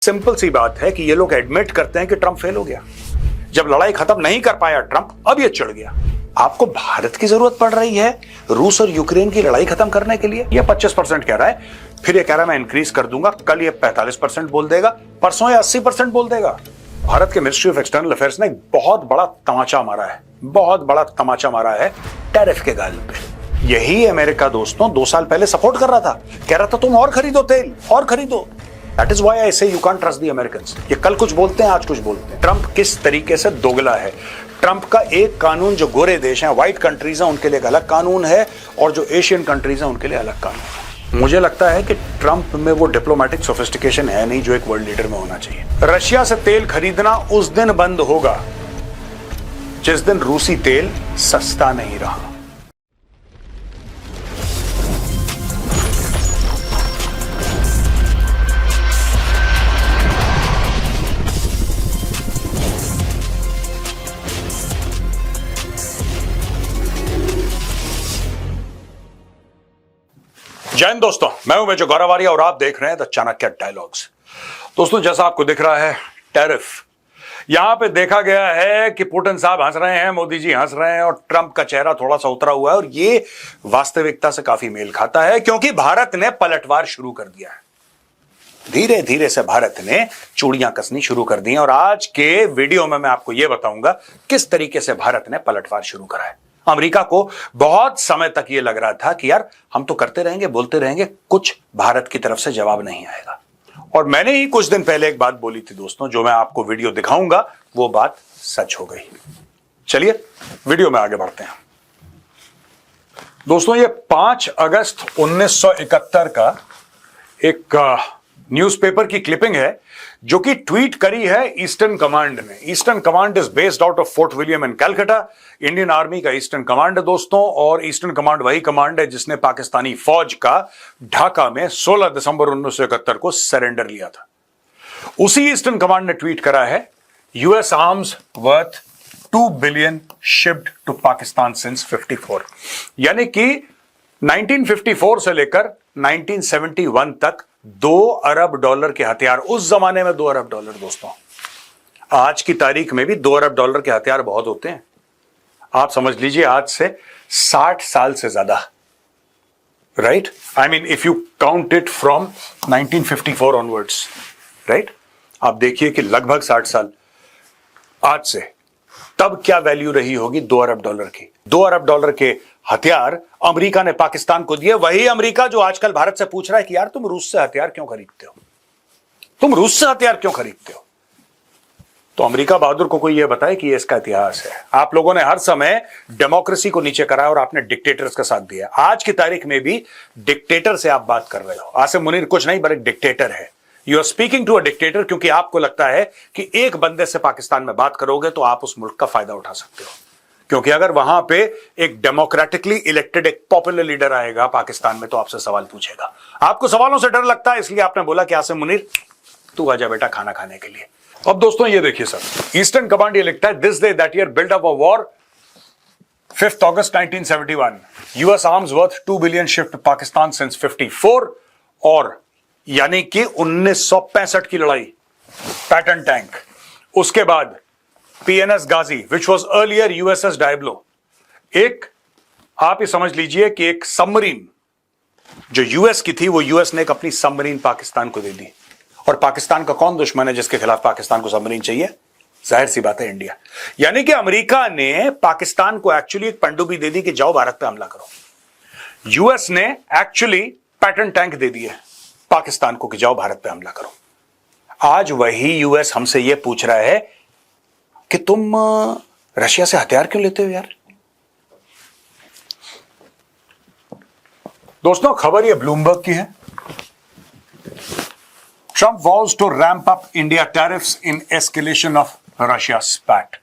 Simple सी बात है कि ये लोग एडमिट करते हैं कि ट्रंप फेल हो गया। जब लड़ाई खत्म नहीं कर पाया ट्रंप, अब ये चिढ़ गया। आपको भारत की जरूरत पड़ रही है रूस और यूक्रेन की लड़ाई खत्म करने के लिए। ये 25% कह रहा है, फिर ये कह रहा है मैं इंक्रीज कर दूंगा। कल ये 45% बोल देगा, परसों ये 80% बोल देगा। भारत के मिनिस्ट्री ऑफ एक्सटर्नल अफेयर्स ने एक बहुत बड़ा तमाचा मारा है, बहुत बड़ा तमाचा मारा है टैरिफ के गाल पे। यही अमेरिका दोस्तों 2 साल पहले सपोर्ट कर रहा था, कह रहा था तुम और खरीदो तेल और खरीदो। That is why I say you can't trust the Americans। ये कल कुछ बोलते हैं, आज कुछ बोलते हैं। ट्रंप किस तरीके से दोगला है। ट्रंप का एक कानून जो गोरे देश हैं, व्हाइट कंट्रीज हैं, उनके लिए एक अलग कानून है, और जो एशियन कंट्रीज हैं उनके लिए अलग कानून है। मुझे लगता है कि ट्रंप में वो डिप्लोमेटिक सोफिस्टिकेशन है नहीं जो एक वर्ल्ड लीडर में होना चाहिए। रशिया से तेल खरीदना उस दिन बंद होगा जिस दिन रूसी तेल सस्ता नहीं रहा। जय हिंद दोस्तों, मैं हूं मेजर गौरव आर्य और आप देख रहे हैं द चाणक्य डायलॉग्स। दोस्तों, जैसा आपको दिख रहा है टैरिफ, यहां पे देखा गया है कि पुतिन साहब हंस रहे हैं, मोदी जी हंस रहे हैं और ट्रंप का चेहरा थोड़ा सा उतरा हुआ है, और ये वास्तविकता से काफी मेल खाता है क्योंकि भारत ने पलटवार शुरू कर दिया है। धीरे धीरे से भारत ने चूड़ियां कसनी शुरू कर दी हैं, और आज के वीडियो में मैं आपको यह बताऊंगा किस तरीके से भारत ने पलटवार शुरू करा है। अमेरिका को बहुत समय तक यह लग रहा था कि यार हम तो करते रहेंगे, बोलते रहेंगे, कुछ भारत की तरफ से जवाब नहीं आएगा। और मैंने ही कुछ दिन पहले एक बात बोली थी दोस्तों, जो मैं आपको वीडियो दिखाऊंगा, वो बात सच हो गई। चलिए वीडियो में आगे बढ़ते हैं। दोस्तों, ये 5 अगस्त 1971 का एक न्यूज़पेपर की क्लिपिंग है जो कि ट्वीट करी है ईस्टर्न कमांड ने। Eastern command is based out of fort William in Calcutta. Indian army का ईस्टर्न कमांड है दोस्तों, और ईस्टर्न कमांड वही कमांड है जिसने पाकिस्तानी फौज का ढाका में 16 दिसंबर 1971 को सरेंडर लिया था। उसी ईस्टर्न कमांड ने ट्वीट करा है, US arms worth 2 billion shipped to Pakistan since 54। यानी कि 1954 से लेकर 1971 तक 2 अरब डॉलर के हथियार। उस जमाने में 2 अरब डॉलर दोस्तों, आज की तारीख में भी 2 अरब डॉलर के हथियार बहुत होते हैं। आप समझ लीजिए आज से 60 साल से ज्यादा, right? I mean if you count it from 1954 onwards, right? आप देखिए कि लगभग 60 साल आज से, तब क्या वैल्यू रही होगी 2 अरब डॉलर की। 2 अरब डॉलर के हथियार अमेरिका ने पाकिस्तान को दिए। वही अमेरिका जो आजकल भारत से पूछ रहा है कि यार तुम रूस से हथियार क्यों खरीदते हो, तुम रूस से हथियार क्यों खरीदते हो। तो अमेरिका बहादुर को कोई यह बताए कि यह इसका इतिहास है। आप लोगों ने हर समय डेमोक्रेसी को नीचे करा और आपने डिक्टेटर्स का साथ दिया। आज की तारीख में भी डिक्टेटर से आप बात कर रहे हो। आसिम मुनीर कुछ नहीं पर एक डिक्टेटर है। You are speaking to a dictator, क्योंकि आपको लगता है कि एक बंदे से पाकिस्तान में बात करोगे तो आप उस मुल्क का फायदा उठा सकते हो, क्योंकि अगर वहां पे एक डेमोक्रेटिकली इलेक्टेड एक पॉपुलर लीडर आएगा पाकिस्तान में तो आपसे सवाल पूछेगा। आपको सवालों से डर लगता है, इसलिए आपने बोला कि आसिम मुनीर तू आजा बेटा खाना खाने के लिए। अब दोस्तों ये देखिए सर, ईस्टर्न कमांड ये लिखता है, this day that year build up a war 5 August 1971, US arms worth 2 billion shift Pakistan since 54, और यानी कि 1965 की लड़ाई, पैटर्न टैंक। उसके बाद PNS Ghazi which was earlier USS Diablo. एक आप ये समझ लीजिए कि एक सबमरीन जो यूएस की थी, वो यूएस ने एक अपनी सबमरीन पाकिस्तान को दे दी। और पाकिस्तान का कौन दुश्मन है जिसके खिलाफ पाकिस्तान को सबमरीन चाहिए? जाहिर सी बात है, इंडिया। यानी कि अमेरिका ने पाकिस्तान को एक्चुअली एक पनडुब्बी दे दी कि जाओ भारत पे हमला करो। यूएस ने एक्चुअली पैटर्न टैंक दे दिए पाकिस्तान को कि जाओ भारत पे हमला करो। आज वही यूएस हमसे यह पूछ रहा है कि तुम रशिया से हथियार क्यों लेते हो यार। दोस्तों, खबर यह ब्लूमबर्ग की है। Trump was to ramp up India tariffs in escalation of Russia spat.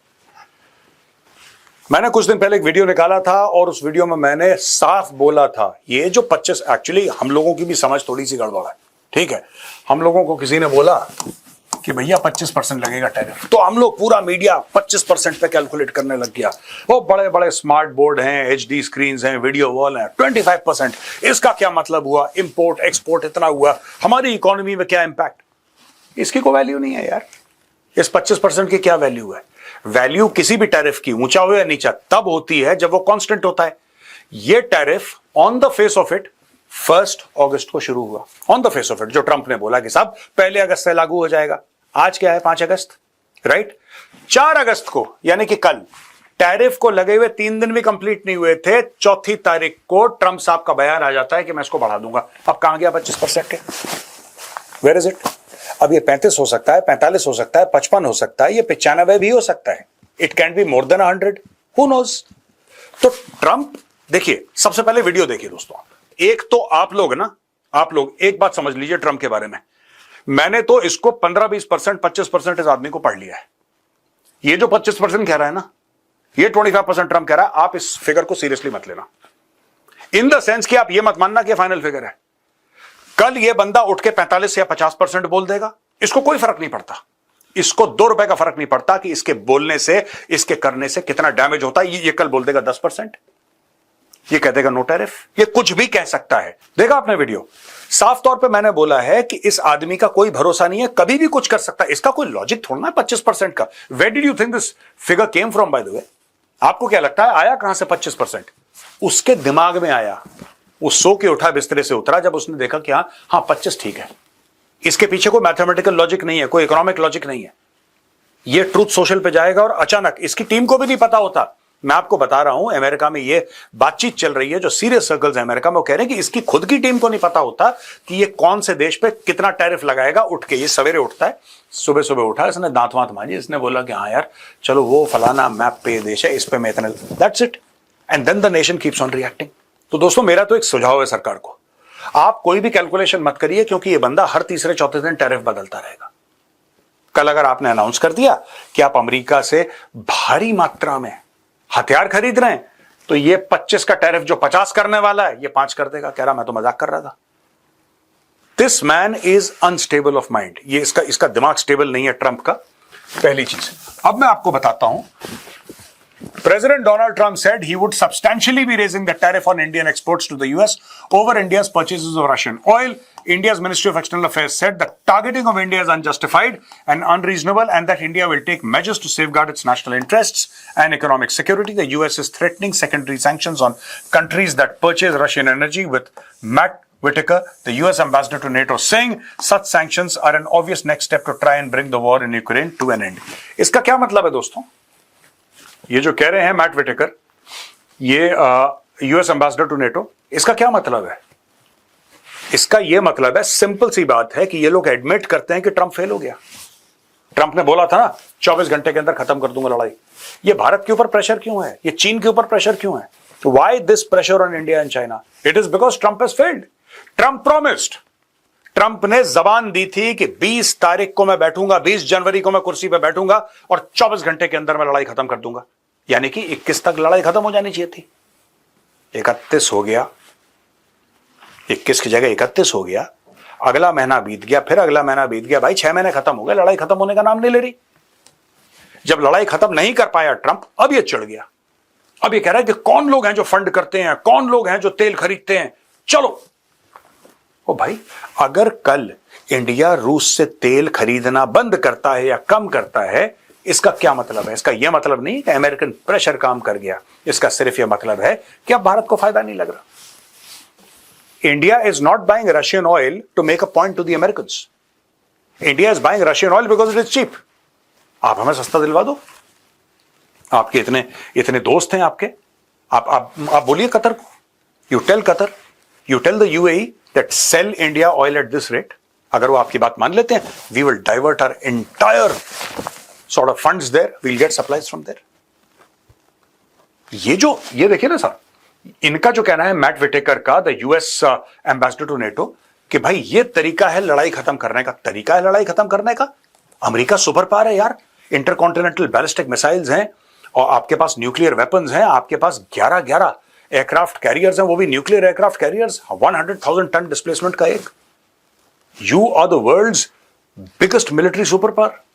मैंने कुछ दिन पहले एक वीडियो निकाला था और उस वीडियो में मैंने साफ बोला था, ये जो 25, एक्चुअली हम लोगों की भी समझ थोड़ी सी गड़बड़ है, ठीक है। हम लोगों को किसी ने बोला कि भैया 25% लगेगा टैरिफ, तो हम लोग पूरा मीडिया 25% पे कैलकुलेट करने लग गया। वो बड़े बड़े स्मार्ट बोर्ड हैं, एचडी स्क्रीन्स हैं, वीडियो वॉल हैं, 25%, इसका क्या मतलब हुआ, इंपोर्ट एक्सपोर्ट इतना हुआ, हमारी इकोनॉमी में क्या इंपैक्ट। इसकी कोई वैल्यू नहीं है यार। इस 25% की क्या वैल्यू है? वैल्यू किसी भी टैरिफ की, ऊंचा हो या नीचा, तब होती है जब वो कांस्टेंट होता है। ये tariff on the face of it 1 अगस्त को शुरू हुआ, on the face of it, जो ट्रंप ने बोला कि साहब 1 अगस्त से लागू हो जाएगा। आज क्या है? 5 अगस्त, राइट? 4 अगस्त को, यानी कि कल, टैरिफ को लगे हुए 3 दिन भी कंप्लीट नहीं हुए थे, 4 तारीख को ट्रंप साहब का बयान आ जाता है कि मैं इसको बढ़ा दूंगा। अब कहां गया 25% के? Where is it? अब ये 35 हो सकता है, 45 हो सकता है, 55 हो सकता है, ये 95 भी हो सकता है। It can be more than 100, who knows. तो ट्रंप, देखिए, सबसे पहले वीडियो देखिए दोस्तों। एक तो आप लोग एक बात समझ लीजिए ट्रंप के बारे में। मैंने तो इसको 15-20%, 25% इस आदमी को पढ़ लिया है। ये जो 25% कह रहा है ना, ये 25% ट्रंप कह रहा है। आप इस फिगर को सीरियसली मत लेना, इन द सेंस कि आप ये मत मानना कि फाइनल फिगर है। कल ये बंदा उठ के 45 या 50% बोल देगा, इसको कोई फर्क नहीं पड़ता। इसको 2 रुपए का फर्क नहीं पड़ता कि इसके बोलने से, इसके करने से कितना डैमेज होता है। ये कल बोल देगा 10%, ये कह देगा नो टैरिफ, ये कुछ भी कह सकता है। देखा आपने वीडियो? साफ तौर पे मैंने बोला है कि इस आदमी का कोई भरोसा नहीं है, कभी भी कुछ कर सकता है। इसका कोई लॉजिक थोड़ा ना 25% का। Where did you think this figure came from, by the way? आपको क्या लगता है आया कहां से 25%? उसके दिमाग में आया, वो सो के उठा, बिस्तरे से उतरा जब उसने देखा कि हाँ 25 ठीक है। इसके पीछे कोई मैथमेटिकल लॉजिक नहीं है, कोई इकोनॉमिक लॉजिक नहीं है। ये ट्रूथ सोशल पे जाएगा और अचानक, इसकी टीम को भी नहीं पता होता। मैं आपको बता रहा हूं, अमेरिका में ये बातचीत चल रही है, जो सीरियस सर्कल्स है अमेरिका में, वो कह रहे हैं कि इसकी खुद की टीम को नहीं पता होता कि ये कौन से देश पे कितना टैरिफ लगाएगा। उठ के ये सवेरे उठता है, सुबह सुबह उठा, इसने दांत वांत मांजी, इसने बोला कि हाँ यार चलो वो फलाना मैप पे देश है, इस पे मैं इतने, that's it, and then the nation keeps on reacting. तो दोस्तों, मेरा तो एक सुझाव है सरकार को, आप कोई भी कैलकुलेशन मत करिए, क्योंकि ये बंदा हर तीसरे चौथे दिन टैरिफ बदलता रहेगा। कल अगर आपने अनाउंस कर दिया कि आप अमेरिका से भारी मात्रा में हथियार खरीद रहे हैं, तो ये 25 का टैरिफ जो 50 करने वाला है, ये 5 कर देगा। कह रहा मैं तो मजाक कर रहा था। This man is unstable of mind. ये इसका दिमाग स्टेबल नहीं है ट्रंप का, पहली चीज। अब मैं आपको बताता हूं, President Donald Trump said he would substantially be raising the tariff on Indian exports to the US over India's purchases of Russian oil. India's Ministry of External Affairs said the targeting of India is unjustified and unreasonable, and that India will take measures to safeguard its national interests and economic security. The US is threatening secondary sanctions on countries that purchase Russian energy, with Matt Whitaker, the US ambassador to NATO, saying such sanctions are an obvious next step to try and bring the war in Ukraine to an end. इसका क्या मतलब है दोस्तों? ये जो कह रहे हैं मैट विटेकर, ये यूएस एम्बेसडर टू नेटो, इसका क्या मतलब है? इसका ये मतलब है, सिंपल सी बात है कि ये लोग एडमिट करते हैं कि ट्रंप फेल हो गया। ट्रंप ने बोला था ना 24 घंटे के अंदर खत्म कर दूंगा लड़ाई। ये भारत के ऊपर प्रेशर क्यों है? ये चीन के ऊपर प्रेशर क्यों है? Why this pressure on India and China? It is because Trump has failed. Trump promised, Trump ने जबान दी थी कि 20 तारीख को मैं बैठूंगा, 20 जनवरी को मैं कुर्सी पे बैठूंगा और 24 घंटे के अंदर मैं लड़ाई खत्म कर दूंगा। यानी कि 21 तक लड़ाई खत्म हो जानी चाहिए थी। 31 हो गया, 21 की जगह 31 हो गया। अगला महीना बीत गया, फिर अगला महीना बीत गया। भाई 6 महीने खत्म हो गए, लड़ाई खत्म होने का नाम नहीं ले रही। जब लड़ाई खत्म नहीं कर पाया ट्रंप, अब ये चिढ़ गया। अब ये कह रहा है कि कौन लोग हैं जो फंड करते हैं, कौन लोग हैं जो तेल खरीदते हैं, चलो। ओ भाई, अगर कल इंडिया रूस से तेल खरीदना बंद करता है या कम करता है, इसका क्या मतलब है? इसका यह मतलब नहीं कि अमेरिकन प्रेशर काम कर गया। इसका सिर्फ यह मतलब है कि अब भारत को फायदा नहीं लग रहा। India is not buying Russian oil to make a point to the Americans. India is buying Russian oil because it is cheap. आप हमें सस्ता दिलवा दो। आपके इतने दोस्त हैं आपके, आप बोलिए कतर को, you tell Qatar, you tell the UAE that sell India oil at this rate. अगर वो आपकी बात मान लेते हैं, we will divert our entire sort of funds there, we'll get supplies from there. ये देखिए ना सर, इनका जो कहना है मैट विटेकर का, the US ambassador to NATO, कि भाई ये तरीका है लड़ाई खत्म करने का। तरीका है लड़ाई खत्म करने का? अमेरिका सुपर पावर है यार, इंटरकॉन्टिनेंटल बैलिस्टिक मिसाइल्स हैं, और आपके पास न्यूक्लियर वेपन्स हैं, आपके पास 11 एयरक्राफ्ट कैरियर्स हैं, वो भी nuclear aircraft carriers, 100,000 ton displacement का एक। You are the world's biggest military super power.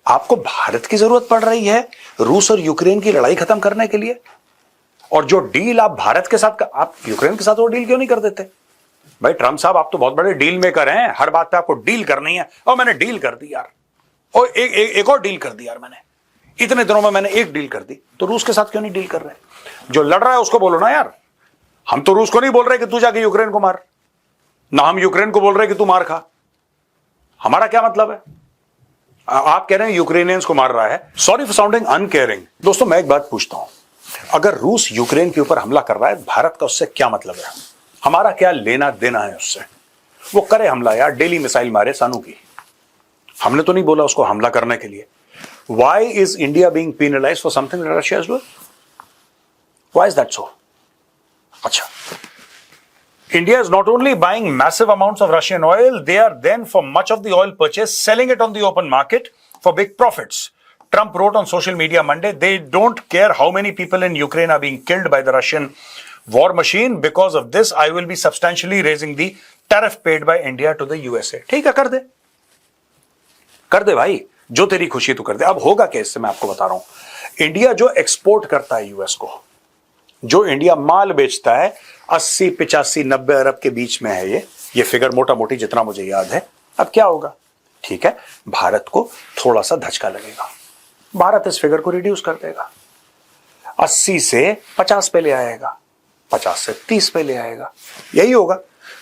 आपको भारत की जरूरत पड़ रही है रूस और यूक्रेन की लड़ाई खत्म करने के लिए, और जो डील आप भारत के साथ, आप यूक्रेन के साथ वो डील क्यों नहीं कर देते? भाई ट्रम्प साहब, आप तो बहुत बड़े डील मेकर हैं, हर बात पे आपको डील करनी है। और मैंने डील कर दी यार, और एक और डील कर दी यार मैंने, इतने दिनों में मैंने एक डील कर दी। तो रूस के साथ क्यों नहीं डील कर रहे? जो लड़ रहा है उसको बोलो ना यार। हम तो रूस को नहीं बोल रहे कि तू जाके यूक्रेन को मार, ना हम यूक्रेन को बोल रहे कि तू मार खा। हमारा क्या मतलब है? आप कह रहे हैं यूक्रेनियंस को मार रहा है। Sorry for sounding uncaring. दोस्तों मैं एक बात पूछता हूं, अगर रूस यूक्रेन के ऊपर हमला कर रहा है, भारत का उससे क्या मतलब है? हमारा क्या लेना देना है उससे? वो करे हमला यार, डेली मिसाइल मारे सानू की। हमने तो नहीं बोला उसको हमला करने के लिए। Why is India being penalized for something that Russia is doing? Why is that so? अच्छा, India is not only buying massive amounts of Russian oil, they are then, for much of the oil purchase, selling it on the open market for big profits. Trump wrote on social media Monday, they don't care how many people in Ukraine are being killed by the Russian war machine. Because of this, I will be substantially raising the tariff paid by India to the USA. ठीक है, कर दे भाई, जो तेरी खुशी तो कर दे। अब होगा क्या इससे, मैं आपको बता रहा हूं। इंडिया जो एक्सपोर्ट करता है यूएस को, जो इंडिया माल बेचता है, 80, 85, 90 अरब के बीच में है ये फिगर मोटा मोटी जितना मुझे याद है। अब क्या होगा? ठीक है, भारत को थोड़ा सा धचका लगेगा, भारत इस फिगर को रिड्यूस कर देगा, 80 से 50 पे ले आएगा, 50 से 30 पे ले आएगा। यही होगा,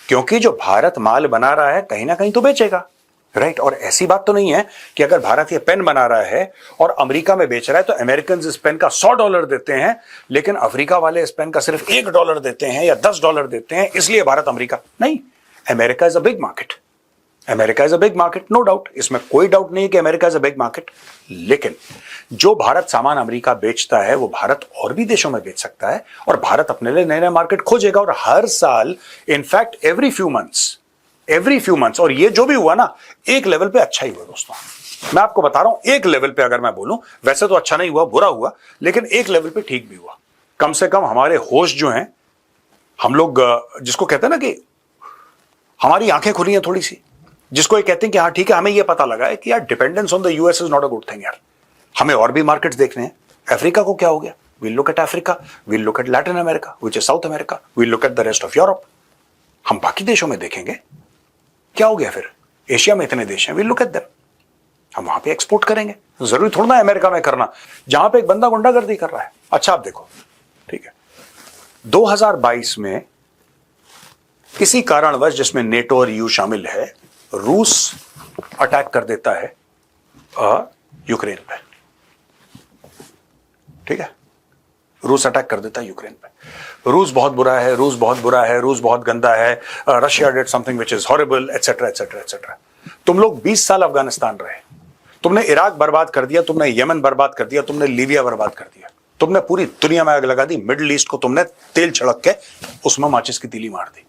क्योंकि जो भारत माल बना रहा है कहीं ना कहीं तो बेचेगा, राइट। और ऐसी बात तो नहीं है कि अगर भारत ये पेन बना रहा है और अमेरिका में बेच रहा है तो अमेरिकन इस पेन का $100 देते हैं, लेकिन अफ्रीका वाले इस पेन का सिर्फ $1 देते हैं या $10 देते हैं, इसलिए भारत अमेरिका नहीं। America is a big market, America is a big market, no doubt, इसमें कोई डाउट नहीं है कि America is a big market. लेकिन जो भारत सामान अमेरिका बेचता है वो भारत और भी देशों में बेच सकता है, और भारत अपने लिए नए नए मार्केट खोजेगा। और हर साल, इनफैक्ट एवरी फ्यू मंथ्स, और ये जो भी हुआ ना, एक लेवल पे अच्छा ही हुआ दोस्तों। मैं आपको बता रहा हूं, एक लेवल पे अगर मैं बोलूं, वैसे तो अच्छा नहीं हुआ, बुरा हुआ, लेकिन एक लेवल पे ठीक भी हुआ। कम से कम हमारे होश जो हैं, हम लोग जिसको कहते हैं ना कि हमारी आंखें खुली हैं थोड़ी सी, जिसको ये कहते हैं कि हाँ ठीक है, हमें ये पता लगा है कि यार dependence on the US is not a good thing यार, हमें और भी मार्केट्स देखने हैं। अफ्रीका को क्या हो गया? We'll look at Africa, we'll look at Latin America which is South America, we'll look at the rest of Europe. हम बाकी देशों में देखेंगे क्या हो गया। फिर एशिया में इतने देश हैं, वील लुक एट देम, हम वहां पे एक्सपोर्ट करेंगे। जरूरी थोड़ा ना अमेरिका में करना, जहां पे एक बंदा गुंडागर्दी कर रहा है। अच्छा आप देखो, ठीक है, 2022 में किसी कारणवश, जिसमें नेटो और यूएस शामिल है, रूस अटैक कर देता है यूक्रेन पे, ठीक है, रूस अटैक कर देता है यूक्रेन पे। रूस बहुत बुरा है, रूस बहुत बुरा है, रूस बहुत गंदा है, Russia did something which is horrible, etcetera etcetera etcetera. तुम लोग 20 साल अफगानिस्तान रहे, तुमने इराक बर्बाद कर दिया, तुमने यमन बर्बाद कर दिया, तुमने लीबिया बर्बाद कर दिया, तुमने पूरी दुनिया में आग लगा दी, मिडिल ईस्ट को तुमने तेल छिड़क के उसमें माचिस की तीली मार दी।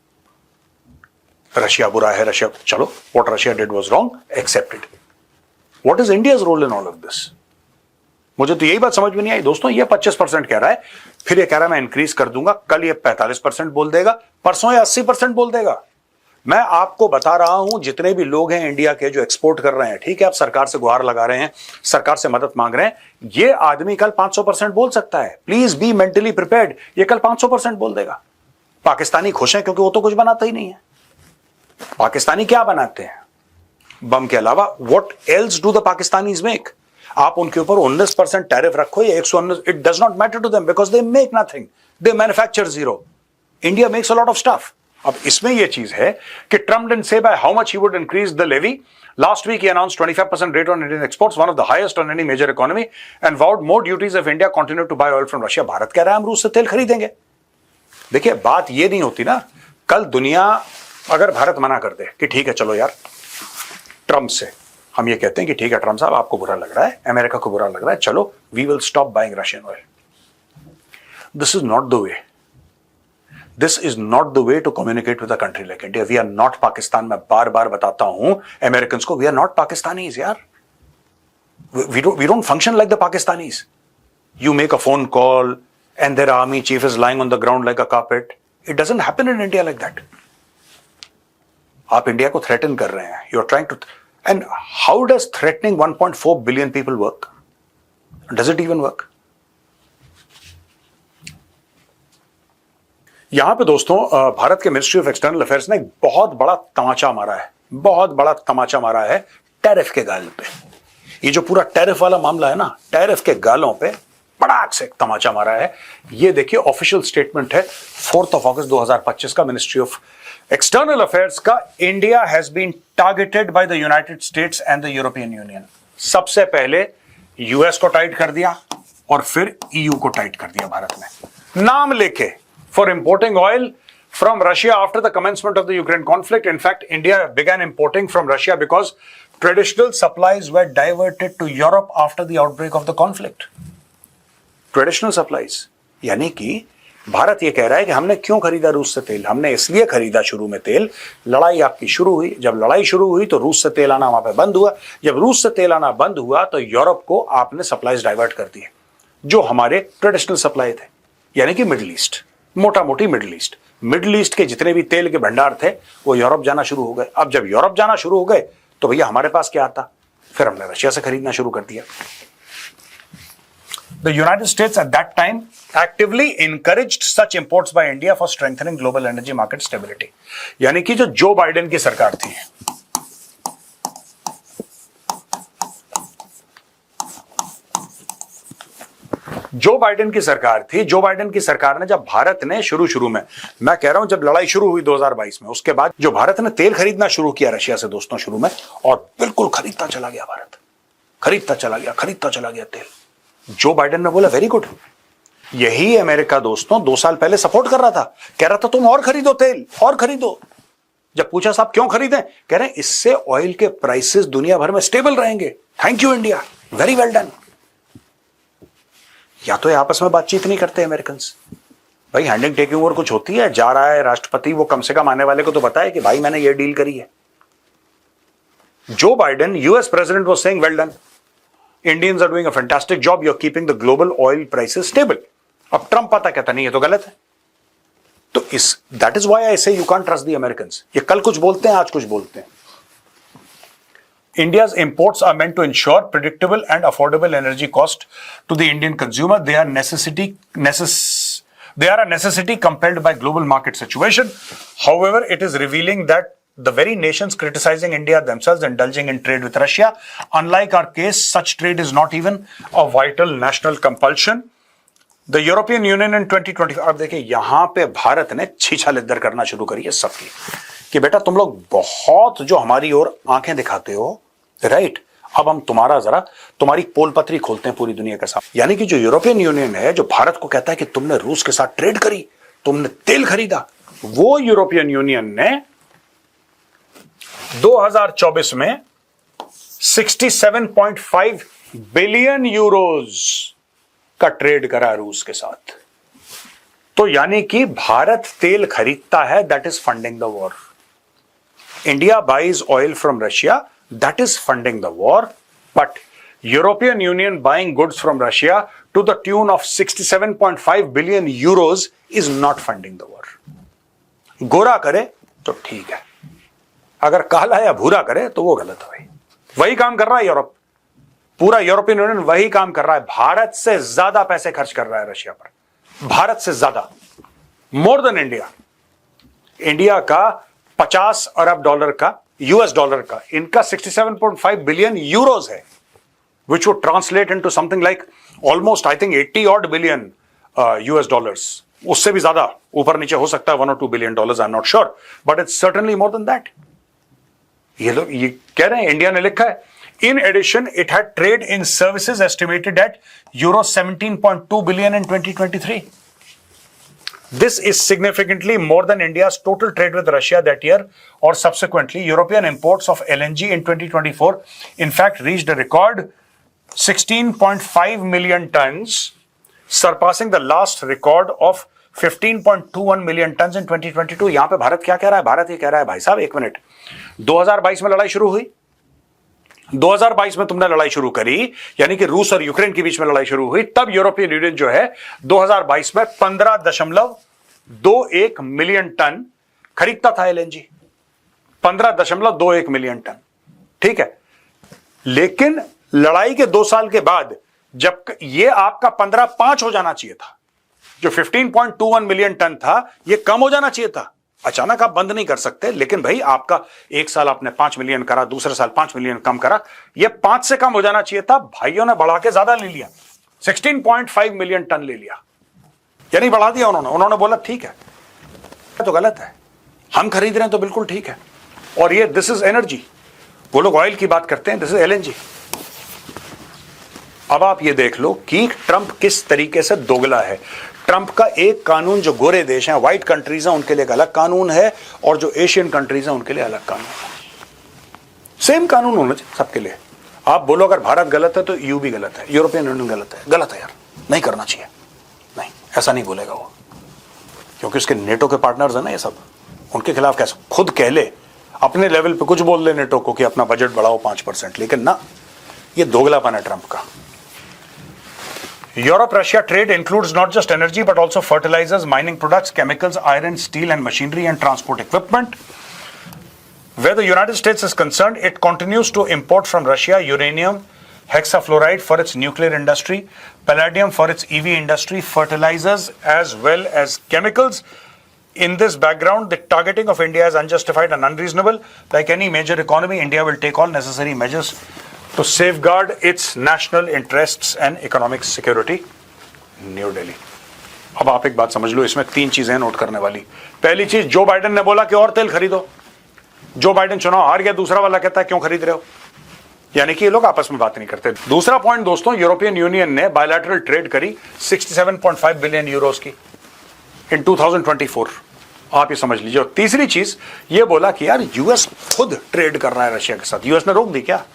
रशिया बुरा है, रशिया, चलो, what Russia did was wrong, accepted. What is India's role in all of this? मुझे तो यही बात समझ में नहीं आई दोस्तों। ये 25% कह रहा है, फिर ये कह रहा है मैं इंक्रीज कर दूंगा, कल ये 45% बोल देगा, परसों ये 80% बोल देगा। मैं आपको बता रहा हूं, जितने भी लोग हैं इंडिया के जो एक्सपोर्ट कर रहे हैं, ठीक है, आप सरकार से गुहार लगा रहे हैं, सरकार से मदद मांग रहे हैं, ये आदमी कल 500% बोल सकता है। प्लीज बी मेंटली प्रिपेयर्ड, ये कल 500% बोल देगा। पाकिस्तानी खुश हैं क्योंकि वो तो कुछ बनाता ही नहीं है। पाकिस्तानी क्या बनाते हैं बम के अलावा? What else do the Pakistanis make? आप उनके ऊपर 19% टैरिफ रखो या 119, it does not matter to them because they make nothing, they manufacture zero. India makes a lot of stuff. अब इसमें यह चीज है कि Trump didn't say by how much he would increase the levy. Last week he announced 25% rate on Indian exports, one of the highest on any major economy, and vowed more duties if India continued to buy oil from Russia. Bharat कह रहा है हम रूस से तेल खरीदेंगे। देखिए बात ये नहीं होती ना, कल दुनिया अगर भारत मना कर दे कि ठीक है चलो यार, ट्रम्प से हम ये कहते हैं कि ठीक है ट्रम्प साहब आपको बुरा लग रहा है, अमेरिका को बुरा लग रहा है, चलो we will stop buying Russian oil. This is not the way, this is not the way to communicate with a country like India. We are not Pakistan. मैं बार बार बताता हूं अमेरिकन को, वी आर नॉट पाकिस्तानीज यार, we don't function like the Pakistanis. You make a phone call and their army chief is lying on the ground like a carpet. It doesn't happen in India like that. आप India को threaten कर रहे हैं, you are trying to, and how does threatening 1.4 billion people work? Does it even work? यहां पे दोस्तों भारत के ministry of external affairs ने एक बहुत बड़ा तमाचा मारा है, बहुत बड़ा तमाचा मारा है टैरिफ के गाल पे। ये जो पूरा टैरिफ वाला मामला है ना, टैरिफ के गालों पे पड़ाक से तमाचा मारा है। ये देखिए ऑफिशियल स्टेटमेंट है 4 अगस्त 2025 का मिनिस्ट्री ऑफ एक्सटर्नल अफेयर्स का। India has been targeted by the United States and the European Union. सबसे पहले यूएस को टाइट कर दिया और फिर ईयू को टाइट कर दिया भारत ने, नाम लेके, for importing oil from Russia after the commencement of the Ukraine conflict. In fact, India began importing from Russia because traditional supplies were diverted to Europe after the outbreak of the conflict. Traditional supplies, यानी कि भारत ये कह रहा है कि हमने क्यों खरीदा रूस से तेल? हमने इसलिए खरीदा शुरू में तेल, लड़ाई आपकी शुरू हुई, जब लड़ाई शुरू हुई तो रूस से तेल आना वहां पे बंद हुआ, जब रूस से तेल आना बंद हुआ तो यूरोप को आपने सप्लाईज डाइवर्ट कर दिए, जो हमारे ट्रेडिशनल सप्लाई थे, यानी कि मिडिल ईस्ट, मोटा मोटी मिडिल ईस्ट। मिडिल ईस्ट के जितने भी तेल के भंडार थे वो यूरोप जाना शुरू हो गए। अब जब यूरोप जाना शुरू हो गए तो भैया हमारे पास क्या आता? फिर हमने रशिया से खरीदना शुरू कर दिया। The United States at that time actively encouraged such imports by India for strengthening global energy market stability. यानी कि जो बाइडेन की सरकार थी, जो बाइडेन की सरकार ने, जब भारत ने शुरू में, मैं कह रहा हूं जब लड़ाई शुरू हुई 2022 में, उसके बाद जो भारत ने तेल खरीदना शुरू किया रशिया से दोस्तों शुरू में, और बिल्कुल खरीदता चला गया भारत, खरीदता चला गया तेल। जो बाइडेन ने बोला वेरी गुड। यही अमेरिका दोस्तों 2 साल पहले सपोर्ट कर रहा था, कह रहा था तुम और खरीदो तेल, और खरीदो। जब पूछा साहब क्यों खरीदें, कह रहे हैं इससे ऑयल के प्राइसेस दुनिया भर में स्टेबल रहेंगे। Thank you India, very well done. या तो आपस में बातचीत नहीं करते अमेरिकन, भाई हैंडिंग टेकिंग और कुछ होती है, जा रहा है राष्ट्रपति, वो कम से कम आने वाले को तो बताए कि भाई मैंने ये डील करी है। Joe Biden US president was saying well done, Indians are doing a fantastic job, you are keeping the global oil prices stable. अब ट्रंप पता कहता नहीं, ये तो गलत है। तो इस दैट इज व्हाई आई से you can't trust the Americans. ये कल कुछ बोलते हैं, आज कुछ बोलते हैं। India's imports are meant to ensure predictable and affordable energy cost to the Indian consumer. They are a necessity compelled by global market situation. However, it is revealing that the very nations criticizing India themselves indulging in trade with Russia. Unlike our case, such trade is not even a vital national compulsion. The European Union in 2020, अब देखिए यहां पे भारत ने छीछा लिद्दर करना शुरू करी है सबकी, कि बेटा तुम लोग बहुत जो हमारी ओर आंखें दिखाते हो, राइट, अब हम तुम्हारी पोल पत्री खोलते हैं पूरी दुनिया के साथ। यानी कि जो यूरोपियन यूनियन है, जो भारत को कहता है कि तुमने रूस के साथ ट्रेड करी, तुमने तेल खरीदा, वो यूरोपियन यूनियन ने 2024 में 67.5 बिलियन यूरोज का ट्रेड करा रूस के साथ। तो यानी कि भारत तेल खरीदता है, that is funding the war. India buys oil from Russia, that is funding the war, but European Union buying goods from Russia to the tune of 67.5 billion euros is not funding the war. गोरा करे तो ठीक है, अगर काला या भूरा करे तो वो गलत है भाई। वही काम कर रहा है यूरोप, पूरा यूरोपियन यूनियन वही काम कर रहा है। भारत से ज्यादा पैसे खर्च कर रहा है रशिया पर, भारत से ज्यादा, मोर देन इंडिया। इंडिया का 50 अरब डॉलर का, यूएस डॉलर का, इनका 67.5 बिलियन यूरोज है, which would translate into something like almost I think 80 odd billion US dollars. उससे भी ज्यादा ऊपर नीचे हो सकता है, 1 or 2 billion dollars, I'm not sure, but it's certainly more than that. ये लोग ये कह रहे हैं, इंडिया ने लिखा है, in addition it had trade in services estimated at euro 17.2 billion in 2023. This is significantly more than India's total trade with Russia that year, or subsequently. European imports of LNG in 2024 in fact reached a record 16.5 million tons, surpassing the last record of 15.21 million tons in 2022. यहां पे भारत क्या कह रहा है? भारत ये कह रहा है भाई साहब एक मिनट, 2022 में लड़ाई शुरू हुई, 2022 में तुमने लड़ाई शुरू करी, यानी कि रूस और यूक्रेन के बीच में लड़ाई शुरू हुई, तब यूरोपियन यूनियन जो है 2022 में 15.21 मिलियन टन खरीदता था एलएनजी, 15.21 मिलियन टन, ठीक है। लेकिन लड़ाई के 2 साल के बाद, जब ये आपका 15.5 हो जाना चाहिए था, जो 15.21 मिलियन टन था, ये कम हो जाना चाहिए था। अचानक आप बंद नहीं कर सकते, लेकिन भाई आपका एक साल आपने 5 मिलियन करा, दूसरे साल 5 मिलियन कम करा, ये 5 से कम हो जाना चाहिए था। भाइयों ने बढ़ा के ज्यादा ले लिया, 16.5 मिलियन टन ले लिया, यानी बढ़ा दिया उन्होंने बोला ठीक है, तो गलत है, हम खरीद रहे हैं तो बिल्कुल ठीक है। और ये दिस इज एनर्जी, वो लोग ऑयल की बात करते हैं, दिस इज एलएनजी। अब आप ये देख लो कि ट्रंप किस तरीके से दोगला है। ट्रंप का एक कानून, जो गोरे देश हैं, व्हाइट कंट्रीज हैं, उनके लिए एक अलग कानून है, और जो एशियन कंट्रीज हैं उनके लिए अलग कानून है। सेम कानून होना चाहिए सबके लिए। आप बोलो अगर भारत गलत है तो यूं भी गलत है, यूरोपियन यूनियन गलत है यार, नहीं करना चाहिए, नहीं, ऐसा नहीं बोलेगा वो, क्योंकि उसके नेटो के पार्टनर्स हैं ना ये सब, उनके खिलाफ कैसे खुद कह ले, अपने लेवल पे कुछ बोल ले नेटो को कि अपना बजट बढ़ाओ 5%, लेकिन ना, ये दोगलापन है ट्रंप का। Europe-Russia trade includes not just energy but also fertilizers, mining products, chemicals, iron, steel and machinery and transport equipment. Where the United States is concerned, it continues to import from Russia uranium, hexafluoride for its nuclear industry, palladium for its EV industry, fertilizers as well as chemicals. In this background, the targeting of India is unjustified and unreasonable. Like any major economy, India will take all necessary measures to safeguard its national interests and economic security. New Delhi. अब आप एक बात समझ लो, इसमें 3 चीजें note करने वाली। पहली चीज, जो बाइडेन ने बोला कि और तेल खरीदो। जो बाइडेन चुनाव हार गया, दूसरा वाला कहता है क्यों खरीद रहे हो, यानी कि ये लोग आपस में बात नहीं करते। दूसरा पॉइंट दोस्तों, यूरोपियन यूनियन ने बायलैटरल ट्रेड करी 67.5 बिलियन यूरोस की इन 2024, आप ये समझ लीजिए। और तीसरी चीज ये बोला कि यार यूएस खुद ट्रेड कर रहा है रशिया के साथ, यूएस ने रोक दी क्या,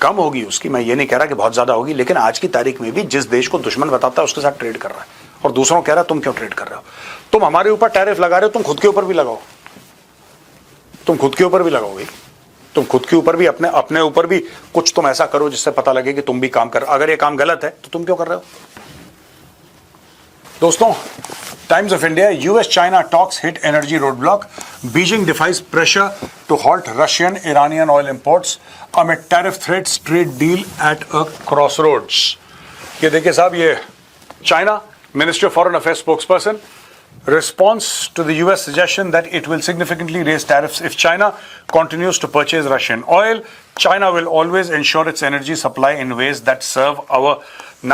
कम होगी उसकी, मैं ये नहीं कह रहा कि बहुत ज्यादा होगी, लेकिन आज की तारीख में भी जिस देश को दुश्मन बताता है उसके साथ ट्रेड कर रहा है, और दूसरों को कह रहा है तुम क्यों ट्रेड कर रहे हो, तुम हमारे ऊपर टैरिफ लगा रहे हो, तुम खुद के ऊपर भी लगाओ, तुम खुद के ऊपर भी लगाओगे, तुम खुद के ऊपर भी अपने ऊपर भी कुछ तुम ऐसा करो जिससे पता लगे कि तुम भी काम कर, अगर ये काम गलत है तो तुम क्यों कर रहे हो। दोस्तों, Times of India, US-China talks hit energy roadblock. Beijing defies pressure to halt Russian, Iranian oil imports amid tariff threats, trade deal at a crossroads. ये देखिए साहब, ये China Ministry of Foreign Affairs spokesperson response to the US suggestion that it will significantly raise tariffs if China continues to purchase Russian oil. China will always ensure its energy supply in ways that serve our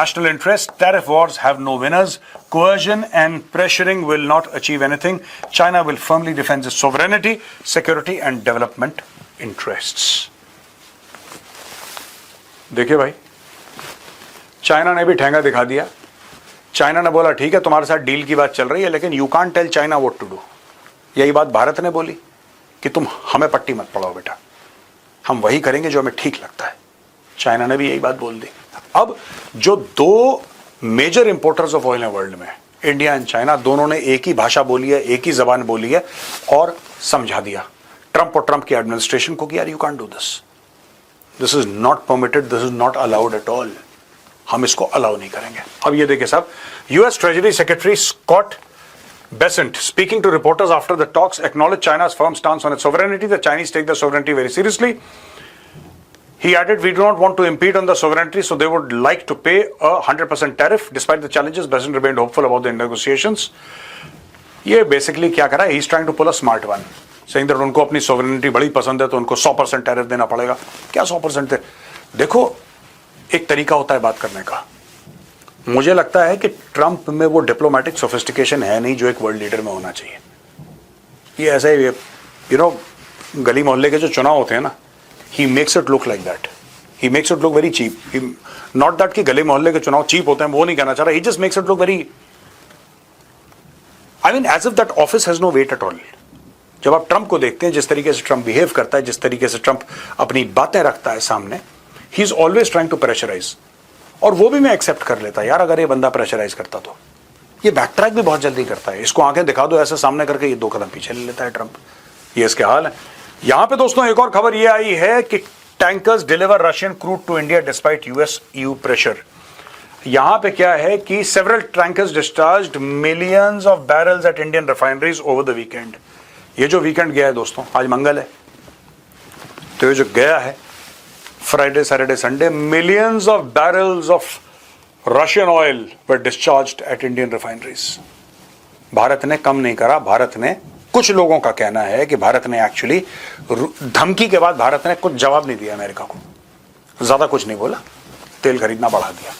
national interest. Tariff wars have no winners. Coercion and pressuring will not achieve anything. China will firmly defend its sovereignty, security and development interests. देखिए भाई, China ने भी ठेंगा दिखा दिया। China ने बोला ठीक है तुम्हारे साथ डील की बात चल रही है, लेकिन you can't tell China what to do. यही बात भारत ने बोली कि तुम हमें पट्टी मत पड़ाओ बेटा, हम वही करेंगे जो हमें ठीक लगता है। चाइना ने भी यही बात बोल दी। अब जो 2 मेजर इंपोर्टर्स ऑफ ऑयल है वर्ल्ड में, इंडिया एंड चाइना, दोनों ने एक ही भाषा बोली है, एक ही जबान बोली है और समझा दिया ट्रंप और ट्रंप की एडमिनिस्ट्रेशन को कि यार you can't do this, this is not permitted, this is not allowed at all, हम इसको अलाउ नहीं करेंगे। अब ये देखिए साहब, US treasury secretary Scott Bessent, speaking to reporters after the talks, acknowledged China's firm stance on its sovereignty. The Chinese take their sovereignty very seriously. He added, we do not want to impede on the sovereignty, so they would like to pay a 100% tariff. Despite the challenges, Bessent remained hopeful about the negotiations. ये basically क्या करा है? He's trying to pull a smart one, saying that उनको अपनी sovereignty बड़ी पसंद है तो उनको 100% tariff देना पड़ेगा। क्या 100% है? देखो, एक तरीका होता है बात करने का। मुझे लगता है कि ट्रंप में वो डिप्लोमेटिक सोफिस्टिकेशन है नहीं जो एक वर्ल्ड लीडर में होना चाहिए। ये ऐसे यू नो गली मोहल्ले के जो चुनाव होते हैं ना, he makes it look like that, he makes it look very cheap. Not that कि गली मोहल्ले के चुनाव चीप होते हैं, वो नहीं कहना चाह रहा, he just makes it look very, I mean as if that office has no weight at all. जब आप ट्रंप को देखते हैं, जिस तरीके से ट्रंप बिहेव करता है, जिस तरीके से ट्रंप अपनी बातें रखता है सामने, he is always trying to pressurize, और वो भी मैं एक्सेप्ट कर लेता यार, अगर ये बंदा प्रेशराइज करता तो। ये बैक ट्रैक भी बहुत जल्दी करता है, इसको आंखें दिखा दो ऐसे सामने करके ये 2 कदम पीछे ले लेता है ट्रंप। ये इसके हाल है। यहां पे दोस्तों एक और खबर ये आई है कि tankers deliver Russian crude to India despite US EU pressure. यहां पे क्या है कि several tankers discharged millions of barrels at Indian refineries over the weekend. ये जो वीकेंड गया है दोस्तों, आज मंगल है, तो ये जो गया है Friday Saturday Sunday, millions of barrels of Russian oil were discharged at Indian refineries. Bharat ने कम नहीं करा, भारत ने, कुछ लोगों का कहना है कि भारत ने एक्चुअली धमकी के बाद भारत ने कुछ जवाब नहीं दिया अमेरिका को, ज्यादा कुछ नहीं बोला, तेल खरीदना बढ़ा दिया,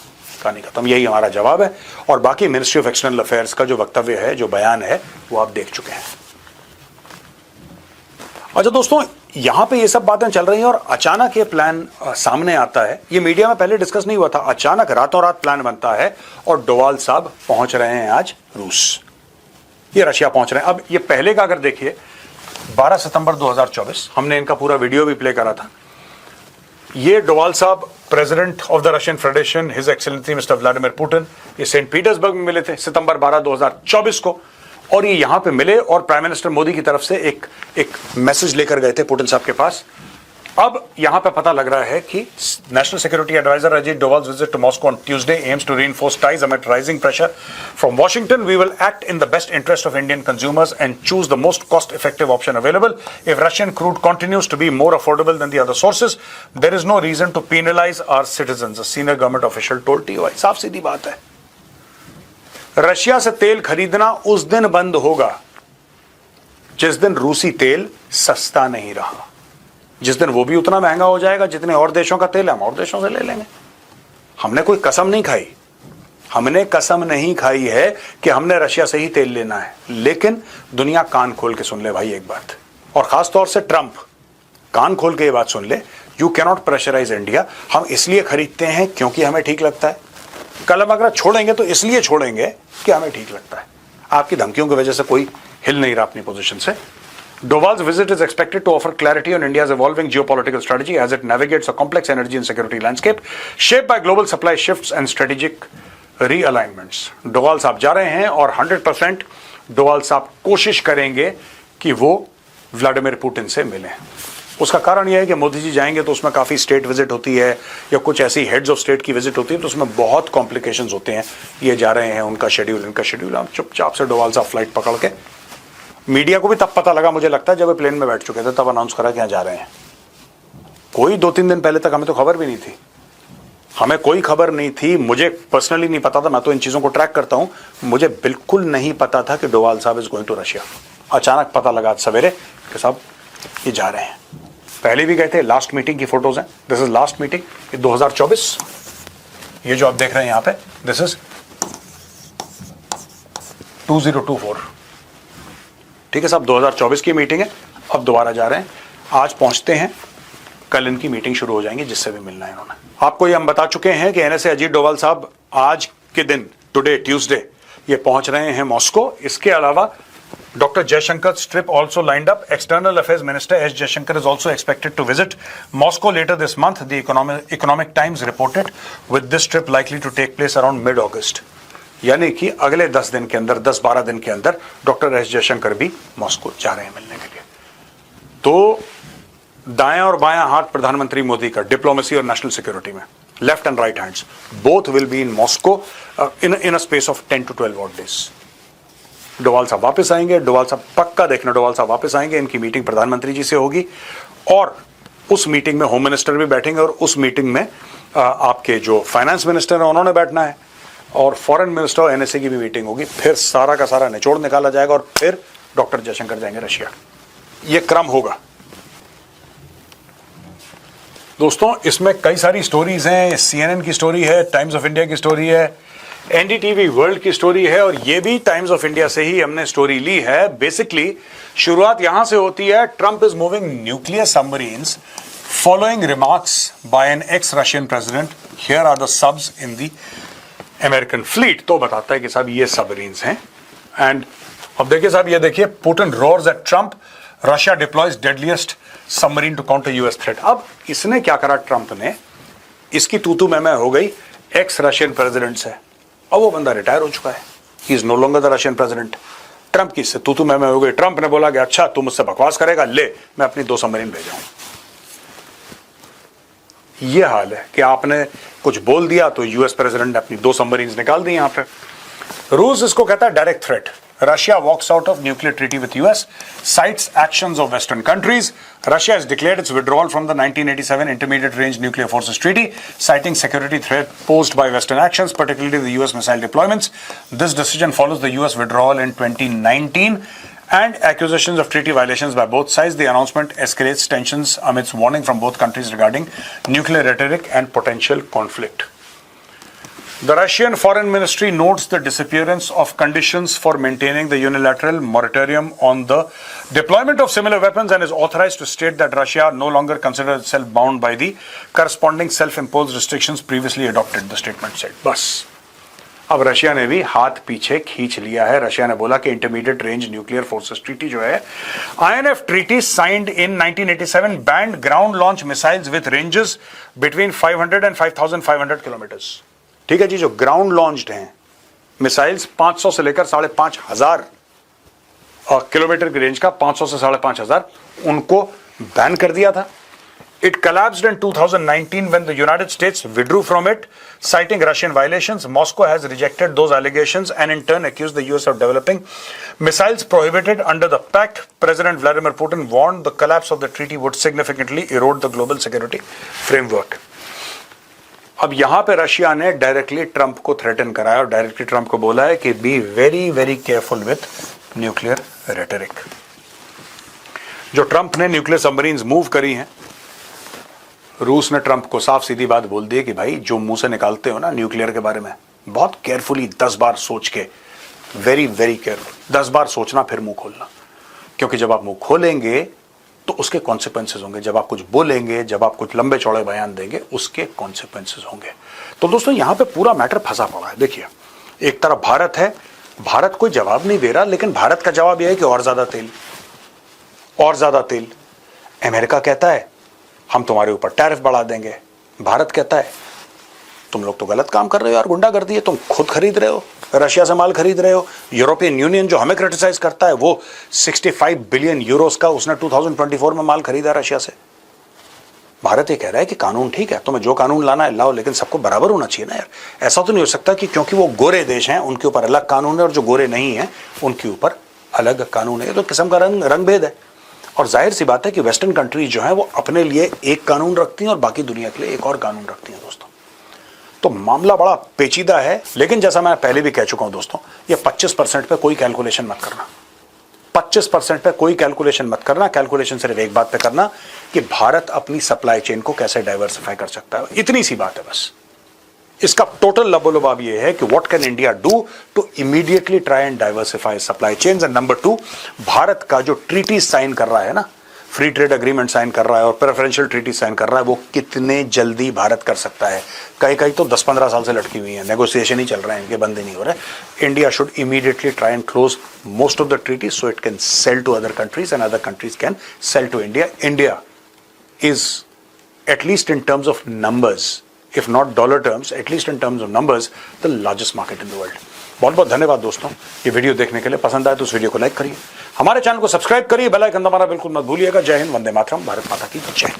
कहानी खत्म। यही हमारा जवाब है। और बाकी मिनिस्ट्री ऑफ एक्सटर्नल अफेयर्स का जो वक्तव्य है, जो बयान है, वो आप देख चुके हैं। अच्छा दोस्तों, यहां पे ये सब बातें चल रही हैं और अचानक ये प्लान सामने आता है। ये मीडिया में पहले डिस्कस नहीं हुआ था, अचानक रातों रात प्लान बनता है और डोवाल साहब पहुंच रहे हैं आज रूस, ये रशिया पहुंच रहे हैं। अब ये पहले का अगर देखिए, 12 सितंबर 2024, हमने इनका पूरा वीडियो भी प्ले करा था। ये डोवाल साहब president of the Russian federation his excellency mister Vladimir Putin, ये सेंट पीटर्सबर्ग में मिले थे सितंबर 12, 2024 को, और ये यहां पे मिले और प्राइम मिनिस्टर मोदी की तरफ से एक मैसेज लेकर गए थे पुतिन साहब के पास। अब यहां पे पता लग रहा है कि national security adviser Ajit Doval's visit to Moscow on Tuesday aims to reinforce ties amid rising pressure from Washington. We will act in the best interest of Indian consumers and choose the most cost effective option available. If Russian crude continues to be more affordable than the other sources, there is no reason to penalise our citizens, a senior government official told TOI. साफ सीधी बात है, Russia से तेल खरीदना उस दिन बंद होगा जिस दिन रूसी तेल सस्ता नहीं रहा, जिस दिन वो भी उतना महंगा हो जाएगा जितने और देशों का तेल हम और देशों से ले लेंगे। हमने कोई कसम नहीं खाई, हमने कसम नहीं खाई है कि हमने रशिया से ही तेल लेना है, लेकिन दुनिया कान खोल के सुन ले भाई एक बात, और खास तौर से ट्रंप कान खोल के ये बात सुन ले, यू कैनॉट प्रेशराइज इंडिया। हम इसलिए खरीदते हैं क्योंकि हमें ठीक लगता है, कल हम अगर छोड़ेंगे तो इसलिए छोड़ेंगे कि हमें ठीक लगता है। आपकी धमकियों की वजह से कोई हिल नहीं रहा अपनी पोजीशन से। Doval's visit is expected to offer clarity on India's evolving geopolitical strategy as it navigates a complex energy and security landscape shaped by global supply shifts and strategic realignments. Doval साहब जा रहे हैं और 100% डोवाल साहब कोशिश करेंगे कि वो व्लादिमीर पुतिन से मिलें। उसका कारण यह है कि मोदी जी जाएंगे तो उसमें काफ़ी स्टेट विजिट होती है या कुछ ऐसी हेड्स ऑफ स्टेट की विजिट होती है, तो उसमें बहुत कॉम्प्लिकेशंस होते हैं। ये जा रहे हैं, उनका शेड्यूल, इनका शेड्यूल, हम चुपचाप से डोवाल साहब फ्लाइट पकड़ के, मीडिया को भी तब पता लगा मुझे लगता है जब वे प्लेन में बैठ चुके थे, तब अनाउंस करा कि यहाँ जा रहे हैं। कोई 2-3 दिन पहले तक हमें तो खबर भी नहीं थी, हमें कोई खबर नहीं थी, मुझे पर्सनली नहीं पता था। मैं तो इन चीज़ों को ट्रैक करता हूँ, मुझे बिल्कुल नहीं पता था कि डोवाल साहब इज गोइंग टू रशिया। अचानक पता लगा सवेरे कि साहब ये जा रहे हैं। पहले भी गए थे, लास्ट मीटिंग की फोटोज हैं, दिस इज लास्ट मीटिंग 2024। ये जो आप देख रहे हैं यहाँ पे, दिस इज 2024। ठीक है साहब, 2024 की मीटिंग है, अब दोबारा जा रहे हैं। आज पहुंचते हैं, कल इनकी मीटिंग शुरू हो जाएंगी जिससे भी मिलना है इन्होंने। आपको ये हम बता चुके हैं कि एनएसए अजीत डोवाल साहब आज के दिन, टुडे ट्यूसडे, ये पहुंच रहे हैं मॉस्को। इसके अलावा doctor Jaishankar trip also lined up. External affairs minister S Jaishankar is also expected to visit Moscow later this month, the Economic Times reported, with this trip likely to take place around mid August. यानी कि अगले 10 दिन के अंदर, 10-12 दिन के अंदर doctor S Jaishankar भी मॉस्को जा रहे हैं मिलने के लिए। तो दायां और बायां हाथ प्रधानमंत्री मोदी का डिप्लोमेसी और नेशनल सिक्योरिटी में, left and right hands both will be in Moscow in a space of 10 to 12 odd days। Doval साहब वापस आएंगे, डोवाल साहब पक्का देखना, डोवाल साहब वापस आएंगे, इनकी मीटिंग प्रधानमंत्री जी से होगी और उस मीटिंग में होम मिनिस्टर भी बैठेंगे और उस मीटिंग में आपके जो फाइनेंस मिनिस्टर हैं उन्होंने बैठना है और फॉरेन मिनिस्टर और एनएसए की भी मीटिंग होगी। फिर सारा का सारा निचोड़ निकाला जाएगा और फिर डॉक्टर जयशंकर जाएंगे रशिया। ये क्रम होगा दोस्तों। इसमें कई सारी स्टोरीज हैं, CNN की स्टोरी है, टाइम्स ऑफ इंडिया की स्टोरी है, NDTV वर्ल्ड की स्टोरी है और ये भी टाइम्स ऑफ इंडिया से ही हमने स्टोरी ली है। बेसिकली शुरुआत यहां से होती है, Trump is moving nuclear submarines following remarks by an ex Russian president, here are the subs in the American fleet. तो बताता है कि साहब ये सबमरीन्स हैं। एंड अब देखिए साहब, ये देखिए, Putin roars at Trump, Russia deploys deadliest submarine to counter US threat. अब इसने क्या करा, ट्रंप ने, इसकी तू मैं हो गई एक्स रशियन प्रेसिडेंट से। अब वो बंदा रिटायर हो चुका है, he is no longer the Russian president. Trump की इससे तू मैं हो गई। ट्रंप ने बोला कि अच्छा तू मुझसे बकवास करेगा, ले मैं अपनी 2 सबमरीन भेजा हूं। ये हाल है कि आपने कुछ बोल दिया तो यूएस प्रेसिडेंट ने अपनी 2 सबमरीन निकाल दी। यहां पे रूस इसको कहता है direct threat. Russia walks out of nuclear treaty with US, cites actions of Western countries. Russia has declared its withdrawal from the 1987 Intermediate Range Nuclear Forces Treaty, citing security threat posed by Western actions, particularly the US missile deployments. This decision follows the US withdrawal in 2019 and accusations of treaty violations by both sides. The announcement escalates tensions amidst warning from both countries regarding nuclear rhetoric and potential conflict. The Russian Foreign Ministry notes the disappearance of conditions for maintaining the unilateral moratorium on the deployment of similar weapons and is authorized to state that Russia no longer considers itself bound by the corresponding self-imposed restrictions previously adopted, the statement said. बस अब Russia ने भी हाथ पीछे खींच लिया है। Russia ने बोला कि intermediate range nuclear forces treaty जो है, INF treaty signed in 1987 band ground launch missiles with ranges between 500 and 5500 kilometres. ठीक है जी, जो ग्राउंड लॉन्च्ड हैं मिसाइल्स 500 से लेकर 5500 किलोमीटर की रेंज का, 500 से 5500, उनको बैन कर दिया था। It collapsed in 2019 when the United States withdrew from it, citing Russian violations. Moscow has rejected those allegations and in turn accused the US of developing missiles prohibited under the pact. President Vladimir Putin warned the collapse of the treaty would significantly erode the global security framework. अब यहां पे Russia ने directly Trump को threaten कराया और directly Trump को बोला है कि be very very careful with nuclear rhetoric. जो ट्रंप ने न्यूक्लियर सबमरीन्स मूव करी हैं, रूस ने ट्रंप को साफ सीधी बात बोल दी कि भाई जो मुंह से निकालते हो ना न्यूक्लियर के बारे में, बहुत केयरफुली 10 बार सोच के, वेरी वेरी केयरफुल 10 बार सोचना फिर मुंह खोलना, क्योंकि जब आप मुंह खोलेंगे तो उसके कॉन्सिक्वेंसेस होंगे। जब आप कुछ बोलेंगे, जब आप कुछ लंबे चौड़े बयान देंगे, उसके कॉन्सिक्वेंसेस होंगे। तो दोस्तों यहां पे पूरा मैटर फंसा पड़ा है। देखिए, एक तरफ भारत है, भारत कोई जवाब नहीं दे रहा, लेकिन भारत का जवाब यह है कि और ज्यादा तेल, और ज्यादा तेल। अमेरिका कहता है हम तुम्हारे ऊपर टैरिफ बढ़ा देंगे, भारत कहता है तुम लोग तो गलत काम कर रहे हो यार, गुंडागर्दी है, तुम खुद खरीद रहे हो, रशिया से माल खरीद रहे हो। यूरोपियन यूनियन जो हमें क्रिटिसाइज करता है, वो 65 बिलियन यूरोस का उसने 2024 में माल खरीदा रशिया से। भारत ये कह रहा है कि कानून ठीक है, तुम्हें जो कानून लाना है लाओ, लेकिन सबको बराबर होना चाहिए ना यार। ऐसा तो नहीं हो सकता कि क्योंकि वो गोरे देश हैं उनके ऊपर अलग कानून है और जो गोरे नहीं है उनके ऊपर अलग कानून है। तो किस्म का रंग भेद है। और जाहिर सी बात है कि वेस्टर्न कंट्रीज जो है वो अपने लिए एक कानून रखती हैं और बाकी दुनिया के लिए एक और कानून रखती हैं दोस्तों। तो मामला बड़ा पेचीदा है, लेकिन जैसा मैं पहले भी कह चुका हूं दोस्तों, ये 25% पे कोई कैलकुलेशन मत करना। 25% पे कोई कैलकुलेशन मत करना। कैलकुलेशन सिर्फ एक बात पे करना कि भारत अपनी सप्लाई चेन को कैसे डाइवर्सिफाई कर सकता है, इतनी सी बात है बस। इसका टोटल लबोलबाब ये है कि what can India do to immediately try and diversify supply chains. And number 2, Bharat का जो ट्रीटी साइन कर रहा है ना, फ्री ट्रेड एग्रीमेंट साइन कर रहा है और प्रेफरेंशियल ट्रीटी साइन कर रहा है, वो कितने जल्दी भारत कर सकता है। कहीं कहीं तो 10-15 साल से लटकी हुई है, नेगोशिएशन ही चल रहे हैं, इनके बंद नहीं हो रहे। India should immediately try and close most of the treaty so it can sell to other countries and other countries can sell to India. India is at least in terms of numbers, if not dollar terms, at least in terms of numbers, the largest market in the world. बहुत बहुत धन्यवाद दोस्तों ये video देखने के लिए। पसंद आए तो इस वीडियो को लाइक करिए, हमारे चैनल को सब्सक्राइब करिए, बेल आइकन दबाना बिल्कुल मत भूलिएगा। जय हिंद, वंदे मातरम, भारत माता की जय।